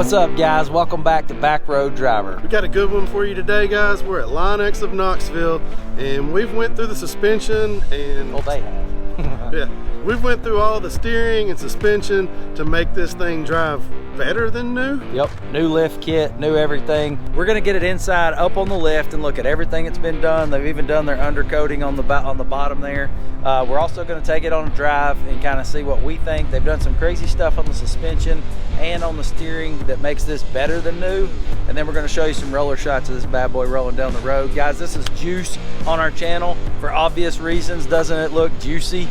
What's up, guys? Welcome back to Back Road Driver. We got a good one for you today, guys. We're at Linex of Knoxville, and we've went through the suspension and... Well, they have. Yeah, we've went through all the steering and suspension to make this thing drive better than new. Yep, new lift kit, new everything. We're gonna get it inside, up on the lift, and look at everything that's been done. They've even done their undercoating on the bottom there. We're also gonna take it on a drive and kind of see what we think. They've done some crazy stuff on the suspension and on the steering that makes this better than new. And then we're gonna show you some roller shots of this bad boy rolling down the road. Guys, this is juice on our channel for obvious reasons. Doesn't it look juicy?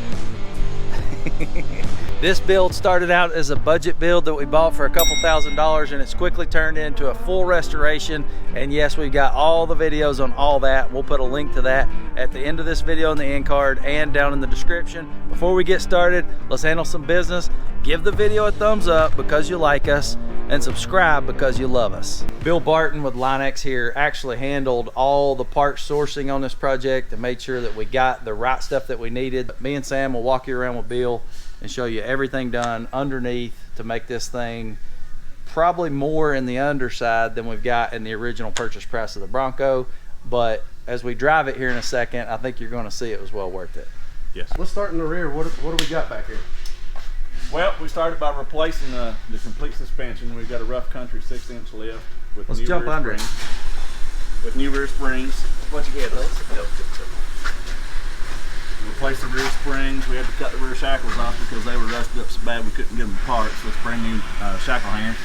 This build started out as a budget build that we bought for a couple $1,000s, and it's quickly turned into a full restoration. And yes, we've got all the videos on all that. We'll put a link to that at the end of this video in the end card and down in the description. Before we get started, let's handle some business. Give the video a thumbs up because you like us, and subscribe because you love us. Bill Barton with Linex here actually handled all the part sourcing on this project and made sure that we got the right stuff that we needed. Me and Sam will walk you around with Bill and show you everything done underneath to make this thing probably more in the underside than we've got in the original purchase price of the Bronco. But as we drive it here in a second, I think you're going to see it was well worth it. Yes. Let's start in the rear. What do we got back here? Well, we started by replacing the complete suspension. We've got a rough country 6-inch lift with Let's jump under it. With new rear springs. What you get, Liz? Replaced the rear springs. We had to cut the rear shackles off because they were rusted up so bad we couldn't get them apart. So it's brand new shackle hands,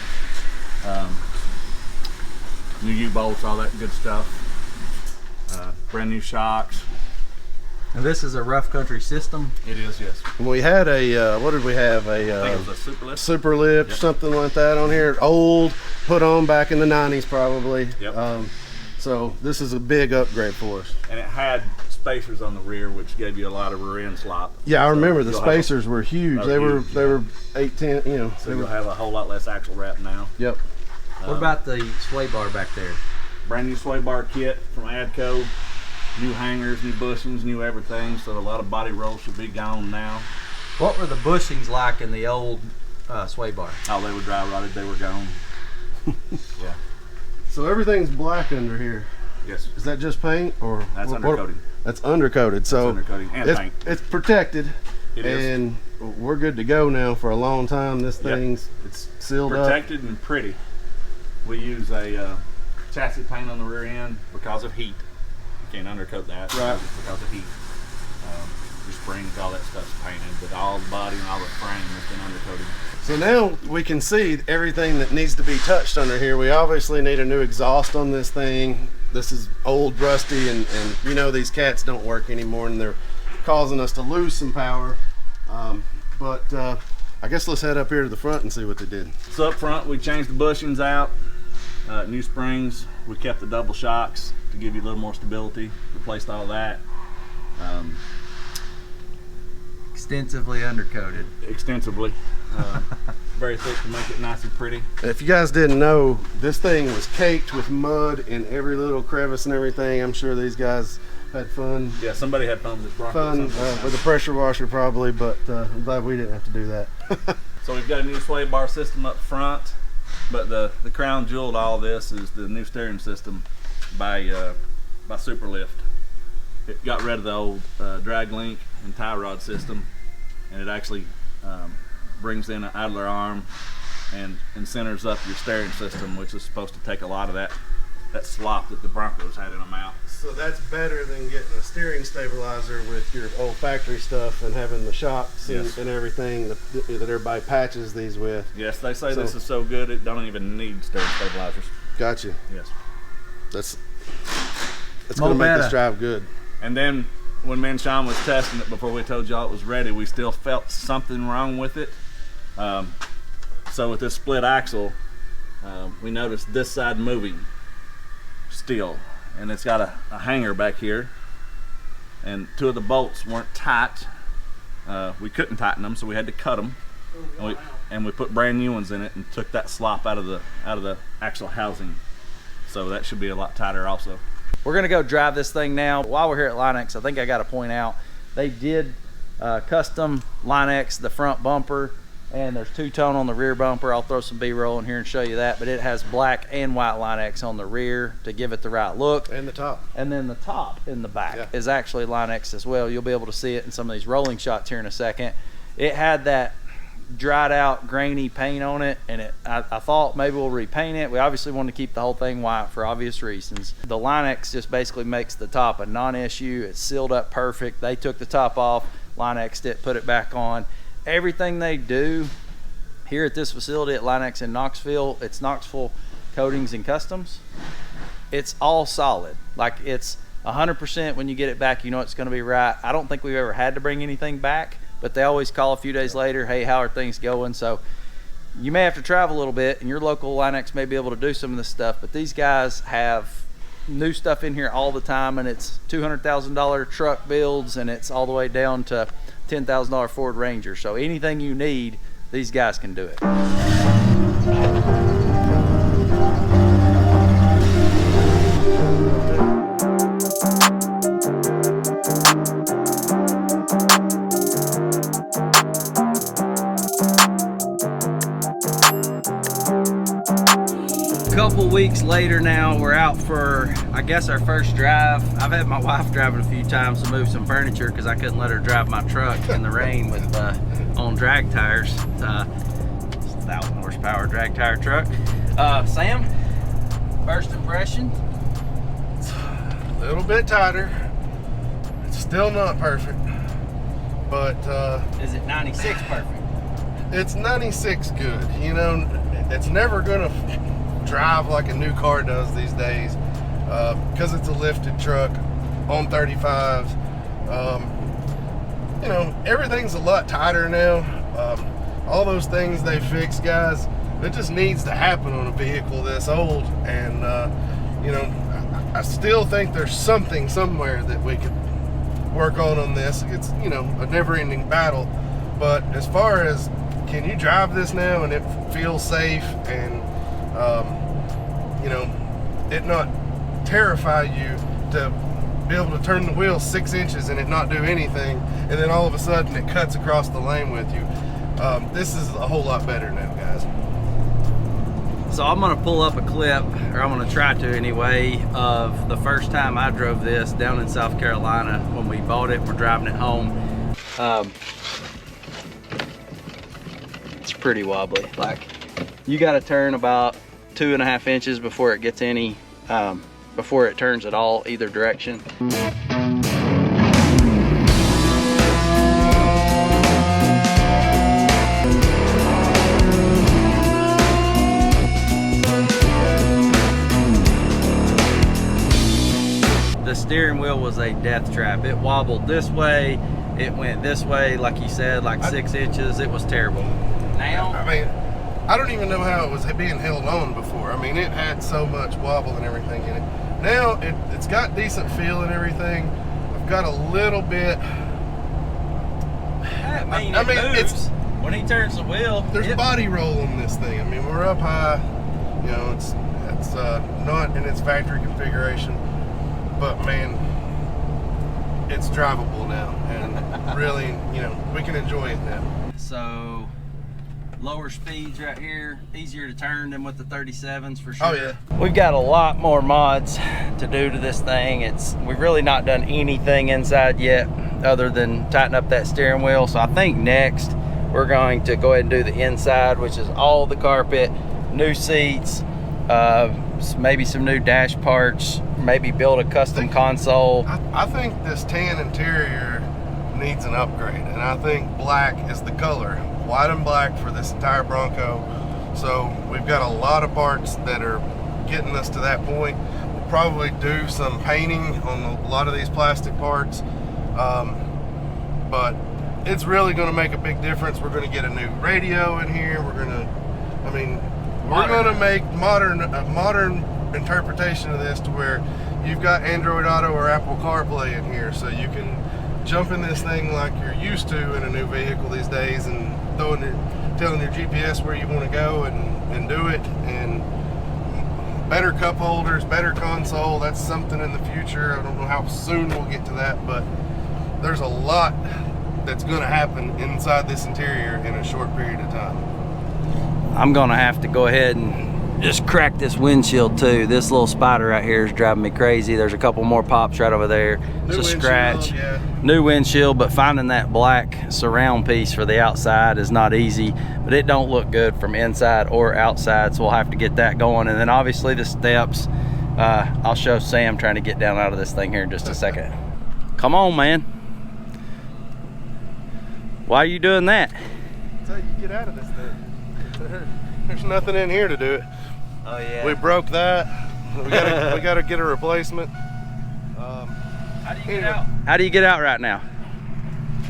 new U-bolts, all that good stuff. Brand new shocks. And this is a rough country system. It is, yes. We had a what did we have? I think it was a super lift. Super lift, Yep. something like that on here. Old, put on back in the 90s probably. Yep. So this is a big upgrade for us. And it had spacers on the rear, which gave you a lot of rear end slop. Yeah, I So remember the you'll spacers were huge. Oh, They were huge, they were 8-10, you know. So They you'll were, have a whole lot less axle wrap now. yep. What about the sway bar back there? Brand new sway bar kit from Adco. New hangers, new bushings, new everything. So a lot of body rolls should be gone now. What were the bushings like in the old sway bar? Oh, they were dry rotted. They were gone. Yeah. So everything's black under here. Yes. Is that just paint or That's undercoating. That's undercoated. So That's undercoating and it's, paint. it's protected. It is. And we're good to go now for a long time. This Yep. thing's it's sealed Protected and pretty. We use a chassis paint on the rear end because of heat. You can't undercoat that. Right. Because of heat. Your springs, all that stuff's painted, but all the body and all the frame has been undercoated. up. So now we can see everything that needs to be touched under here. We obviously need a new exhaust on this thing. This is old, rusty, and you know these cats don't work anymore, and they're causing us to lose some power. I guess let's head up here to the front and see what they did. So up front, we changed the bushings out, new springs. We kept the double shocks to give you a little more stability. Replaced all that. Extensively undercoated. Extensively. Very thick to make it nice and pretty. If you guys didn't know, this thing was caked with mud in every little crevice and everything. I'm sure these guys had fun. Yeah, somebody had fun with this Bronco. With a pressure washer probably, but I'm glad we didn't have to do that. So we've got a new sway bar system up front, but the crown jewel to all this is the new steering system by Superlift. It got rid of the old drag link and tie rod system, and it actually brings in an idler arm and centers up your steering system, which is supposed to take a lot of that slop that the Broncos had in them out. So that's better than getting a steering stabilizer with your old factory stuff and having the shocks Yes. and everything that everybody patches these with. Yes, they say this is so good it don't even need steering stabilizers. Gotcha. Yes. That's going to make this drive good. And then when me and Sean was testing it before we told y'all it was ready, we still felt something wrong with it. So with this split axle, we noticed this side moving still, and it's got a hanger back here, and two of the bolts weren't tight. We couldn't tighten them, so we had to cut them, and we put brand new ones in it and took that slop out of the axle housing. So that should be a lot tighter also. We're gonna go drive this thing now. While we're here at Linex, I think I gotta point out, they did custom Linex the front bumper and there's two-tone on the rear bumper. I'll throw some B-roll in here and show you that, but it has black and white Linex on the rear to give it the right look. And the top. And then the top in the back Yeah. is actually Linex as well. You'll be able to see it in some of these rolling shots here in a second. It had that dried out grainy paint on it, and I thought maybe we'll repaint it. We obviously want to keep the whole thing white for obvious reasons. The Linex just basically makes the top a non-issue. It's sealed up perfect. They took the top off, Linexed it, put it back on. Everything they do here at this facility at Linex in Knoxville, it's Knoxville Coatings and Customs. It's all solid. Like, it's 100% when you get it back, you know it's going to be right. I don't think we've ever had to bring anything back, but they always call a few days later, hey, how are things going? So you may have to travel a little bit, and your local Linex may be able to do some of this stuff, but these guys have new stuff in here all the time, and it's $200,000 truck builds, and it's all the way down to $10,000 Ford Ranger. So anything you need, these guys can do it. Couple weeks later now, we're out for, I guess, our first drive. I've had my wife driving a few times to move some furniture because I couldn't let her drive my truck in the rain with on drag tires. It's a 1,000 horsepower drag tire truck. Sam, first impression? It's a little bit tighter. It's still not perfect, but Is it 96 perfect? it's 96 good. You know, it's never gonna drive like a new car does these days because it's a lifted truck on 35s. You know, everything's a lot tighter now. All those things they fix, guys, it just needs to happen on a vehicle this old. And you know, I still think there's something somewhere that we could work on this. It's, you know, a never-ending battle. But as far as, can you drive this now and it feels safe, and you know, it not terrify you to be able to turn the wheel 6 inches and it not do anything, and then all of a sudden it cuts across the lane with you. This is a whole lot better now, guys. So I'm gonna pull up a clip, or I'm gonna try to anyway, of the first time I drove this down in South Carolina when we bought it. We're driving it home. It's pretty wobbly. Like, you gotta turn about 2.5 inches before it gets any, before it turns at all, either direction. The steering wheel was a death trap. It wobbled this way, it went this way, like you said, like 6 inches. It was terrible. Now, I mean, I don't even know how it was being held on before. I mean, it had so much wobble and everything in it. Now it's got decent feel and everything. I've got a little bit. I mean, it's when he turns the wheel. There's body roll on this thing. I mean, we're up high. You know, it's not in its factory configuration, but man, it's drivable now, and really, you know, we can enjoy it now. So, lower speeds right here, easier to turn than with the 37s for sure. Oh yeah. We've got a lot more mods to do to this thing. We've really not done anything inside yet other than tighten up that steering wheel. So I think next we're going to go ahead and do the inside, which is all the carpet, new seats, maybe some new dash parts, maybe build a custom console. I think this tan interior needs an upgrade, and I think black is the color. White and black for this entire Bronco. So we've got a lot of parts that are getting us to that point. We'll probably do some painting on a lot of these plastic parts, but it's really going to make a big difference. We're going to get a new radio in here. We're going to make a modern interpretation of this to where you've got Android Auto or Apple CarPlay in here, so you can jump in this thing like you're used to in a new vehicle these days, and telling your GPS where you want to go and do it. And better cup holders, better console. That's something in the future. I don't know how soon we'll get to that, but there's a lot that's going to happen inside this interior in a short period of time. I'm gonna have to go ahead and just crack this windshield too. This little spider right here is driving me crazy. There's a couple more pops right over there. It's a scratch. Yeah. New windshield, but finding that black surround piece for the outside is not easy, but it don't look good from inside or outside, so we'll have to get that going. And then obviously the steps, I'll show Sam trying to get down out of this thing here in just a second. Come on, man. Why are you doing that? That's how you get out of this thing. There's nothing in here to do it. Oh yeah. We broke that. We gotta get a replacement. How do you get out? How do you get out right now?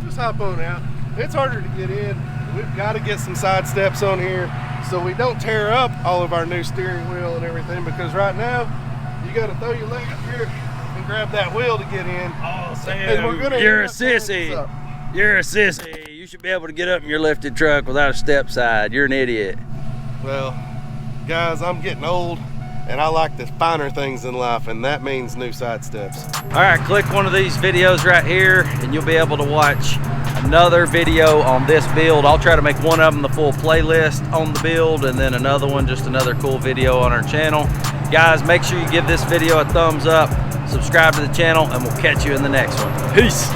Just hop on out. It's harder to get in. We've got to get some side steps on here so we don't tear up all of our new steering wheel and everything, because right now you got to throw your leg up here and grab that wheel to get in. Oh, Sam, you're a sissy. You're a sissy. You should be able to get up in your lifted truck without a step side. You're an idiot. Well, guys, I'm getting old and I like the finer things in life, and that means new side steps. All right, click one of these videos right here and you'll be able to watch another video on this build. I'll try to make one of them the full playlist on the build, and then another one just another cool video on our channel. Guys, make sure you give this video a thumbs up, subscribe to the channel, and we'll catch you in the next one. Peace.